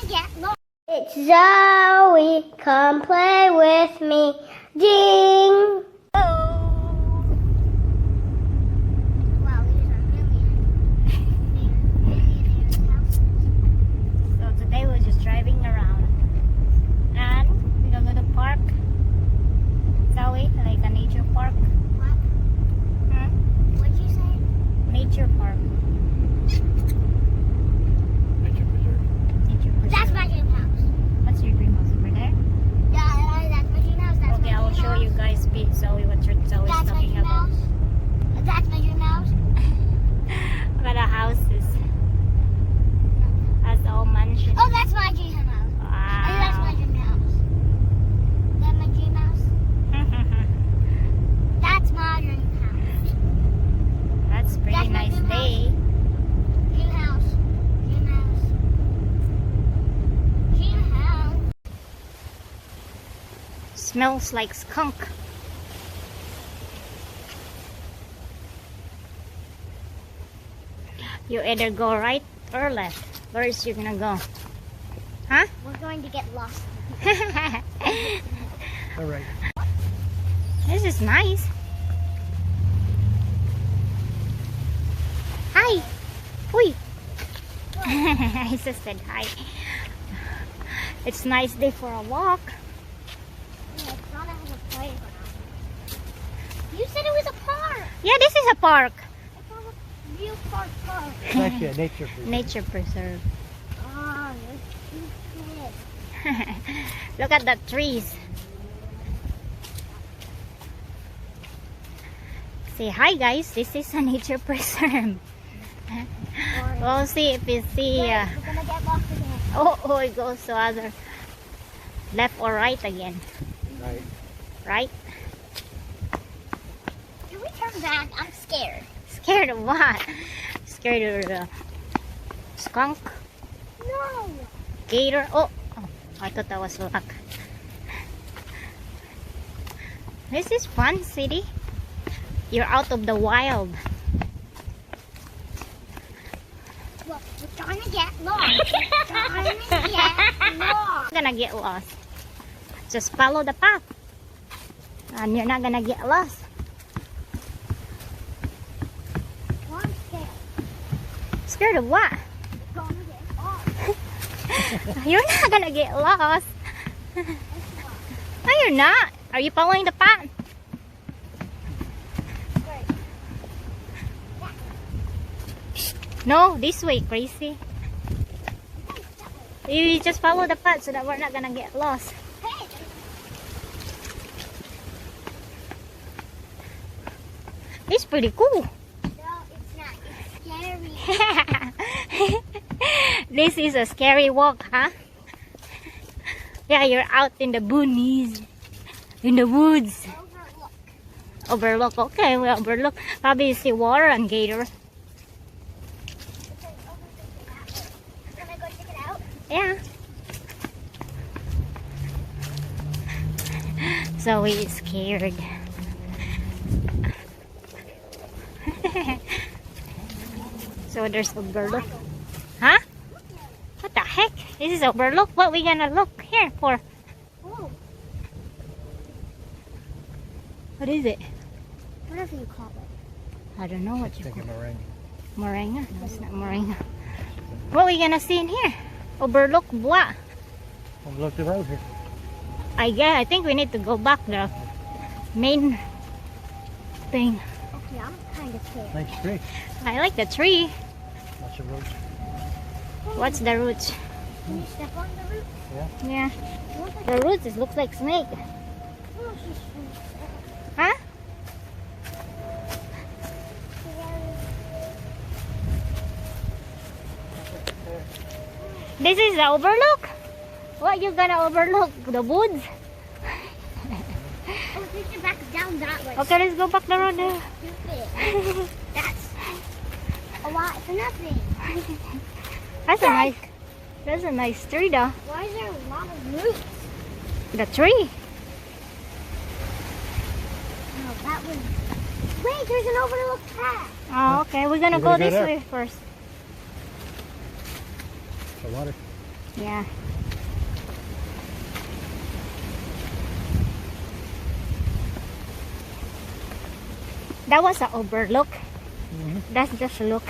to get lost. It's Zoe, come play with me. Ding! So today we're just driving around and we're gonna go to park. Zoe, like a nature park. What? Huh? What'd you say? Nature park. Nature preserve. Nature preserve. That's my dream house. What's your dream house over there? Yeah, that's my dream house. That's Okay, my I will dream show house. you guys Zoe what Zoe's That's my talking dream about. house. That's my dream house. Look at the houses. That's all mansion. Oh, that's my dream house. And that's my Wow. dream house. That's my dream house. That's my dream house. That's pretty That's my nice dream day. Dream house. Dream house. Dream house. Smells like skunk. You either go right or left. Where is you gonna go? Huh? We're going to get lost. All right. This is nice. Hi. Uy. I just said hi. It's a nice day for a walk. Yeah, it's not a playground. You said it was a park. Yeah, this is a park. It's not a real park. It's actually a nature preserve. Nature preserve. Oh, you're stupid. Look at the trees. Say hi guys, this is a nature preserve. We'll see if we see We're gonna get lost again. oh it goes to other left or right again. Right. Right? Can we turn back? I'm scared. Scared of what? Scared of the skunk? No. Gator? Oh, I thought that was luck. This is fun city. You're out of the wild. Look, we're trying to get lost. We're trying to get lost. You're gonna get lost. Just follow the path. And you're not gonna get lost. Well, I'm scared. Scared of what? We're gonna get lost. You're not gonna get lost. No, you're not. Are you following the path? No, this way, crazy. You just follow the path so that we're not gonna get lost. Hey, It's pretty cool. no, it's not. It's scary. This is a scary walk, huh? Yeah, you're out in the boonies, in the woods. Overlook. Overlook, okay, we overlook. Probably you see water and gator. Can I go check it out? Yeah. Zoe is scared. So there's overlook. Huh? What the heck? This is overlook. What we gonna look here for? Oh, What is it? whatever you call it. I don't know what you Think call of meringue. it. Moringa? No, it's not moringa. What we gonna see in here? Overlook what? Look the road here. I think we need to go back the main thing. Okay, I'm kind of scared. Nice tree. I like the tree. Lots of roads. What's the roots? Can you step on the root? Yeah. It looks like The roots, it looks like snake. oh, she's Huh? This is the overlook? What you gonna overlook? The woods? Oh, we should back down that way. Okay, let's go back the road there. Stupid. That's a lot for nothing. That's a nice tree though. Why is there a lot of roots? The tree. No, that was. Wait, there's an overlooked path. Oh, okay. We're gonna We're go gonna go this there. way first. The water. Yeah. That was an overlook. Mm-hmm. That's just a look.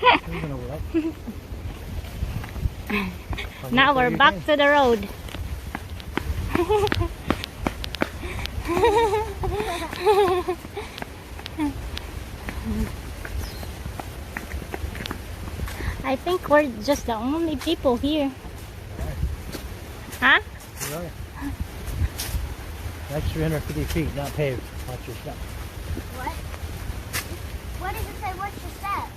There's an overlap. Now we're back to the road. I think we're just the only people here. Huh? We are. That's 350 feet, not paved. Watch your step. What? What does it say? What's your step?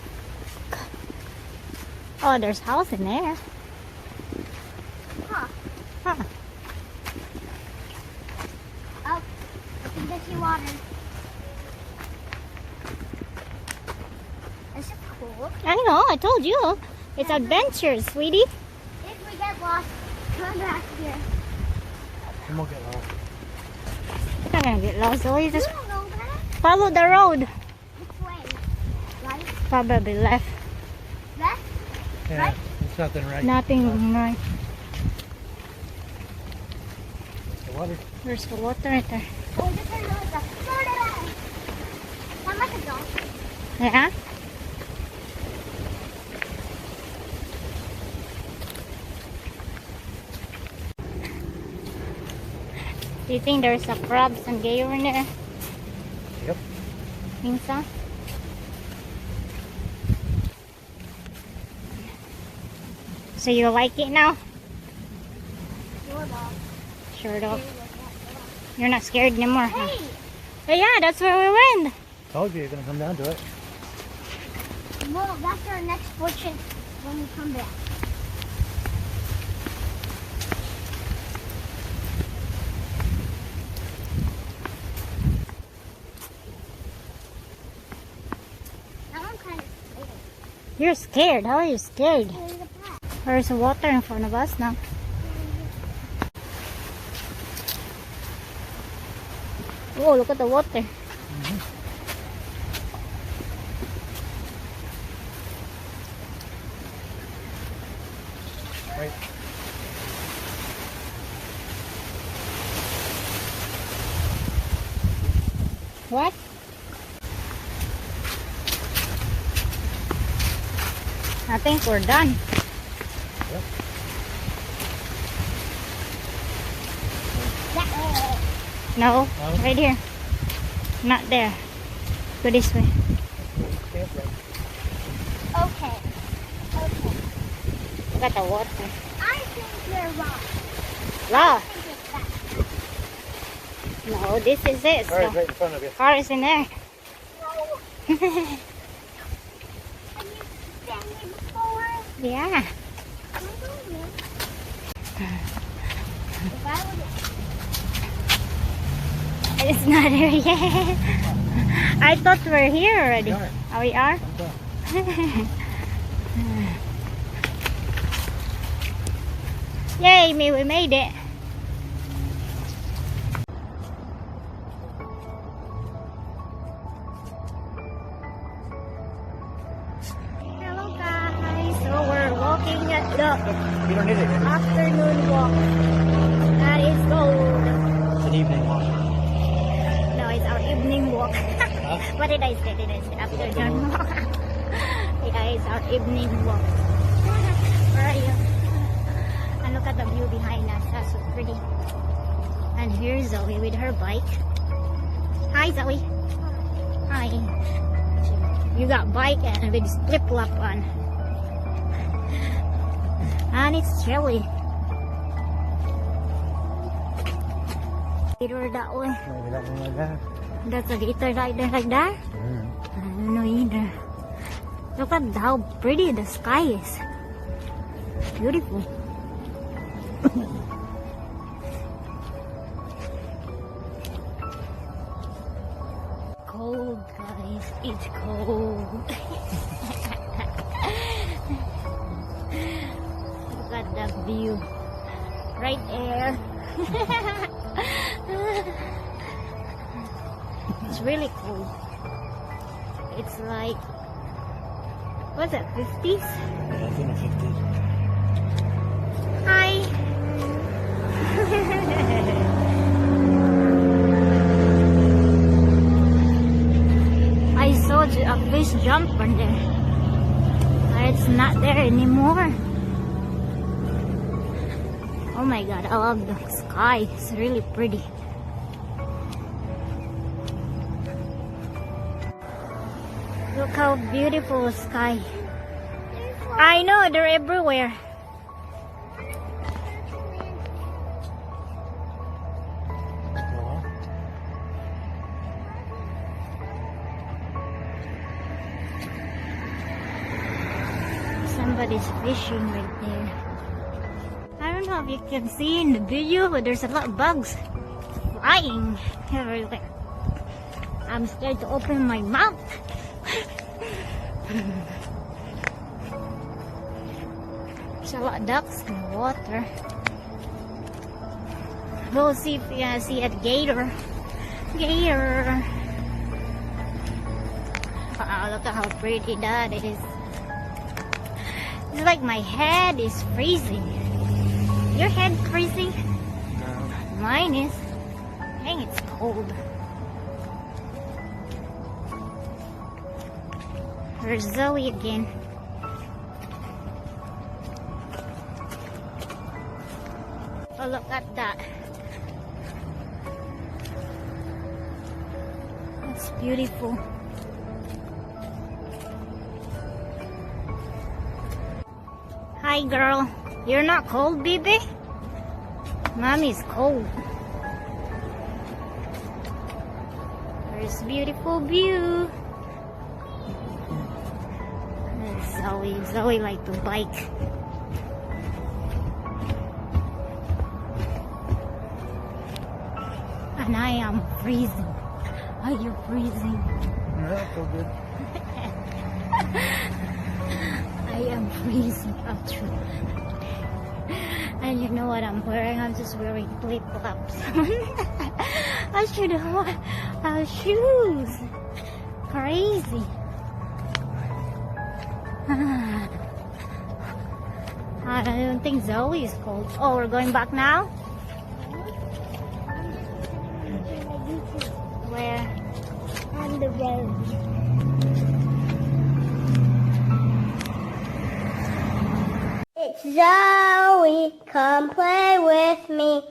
Oh, there's house in there. Huh. Huh. Oh, I can get you water. Is it cool? I know, I told you. It's adventure, sweetie. If we get lost, come back here. We won't get lost. You're not gonna get lost, so you You just don't know that. follow the road. Which way? Right? Probably left. Left? Yeah, Right? there's nothing right. Nothing right. The water. There's the water right there. Oh, this is another. Sound like a dog. Yeah? Do you think there's a crabs and gator in there? Yep. Think so? So you like it now? Your dog. Sure dog. You're not scared anymore, huh? Hey! Oh, yeah, that's where we went. Told you you're gonna come down to it. Well, that's our next fortune when we come back. Now I'm kind of scared. You're scared. How are you scared? There's a path. There's water in front of us now. Oh, look at the water. Right. What? I think we're done. Yep. No, No? right here. Not there. Go this way. Camp right. Okay. Okay. Look at the water. I think you're wrong. Wow. I think it's that. No, this is it. All right, So, right in front of you. car is in there. No. Have you been here before? Yeah. I don't know. If I would It's not here yet. I thought we were here already. We are. Oh, we are? I'm done. Yay, me, we made it. Hello guys, so we're walking at the You don't need it. afternoon walk. That is gold. It's an evening walk. No, it's our evening walk. Huh? What did I say? Did I say afternoon walk? Yeah, it's our evening walk. Where are you? And look at the view behind us. That's so pretty. And here's Zoe with her bike. Hi, Zoe. Hi. You got bike and with flip-flop on. And it's chilly. Gator that way. Maybe that one like that. That's a gator right there like that? I don't know either. Look at how pretty the sky is. Beautiful. Cold, guys. It's cold. Look at that view. Right there. It's really cold. It's like, what's that, 50s? Yeah, it's in the 50s. Hi. I saw a fish jump on there. It's not there anymore. Oh my god, I love the sky. It's really pretty. Look how beautiful the sky. I know, they're everywhere. Somebody's fishing right there. I don't know if you can see in the video, but there's a lot of bugs flying everywhere. I'm scared to open my mouth. There's a lot of ducks in the water. We'll see if we see a gator. Gator. Wow, look at how pretty that is. It's like my head is freezing. Your head freezing? No. Mine is. Dang, it's cold. There's Zoe again. Oh, look at that. That's beautiful. Hi, girl. You're not cold, baby? Mommy's cold. There's beautiful view. There's Zoe like to bike. And I am freezing. Are you freezing? No, I feel good. I am freezing up through. And you know what I'm wearing? I'm just wearing flip-flops. I should have shoes. Crazy. I don't think Zoe is cold. Oh, we're going back now? Where? On the road. It's Zoe, come play with me.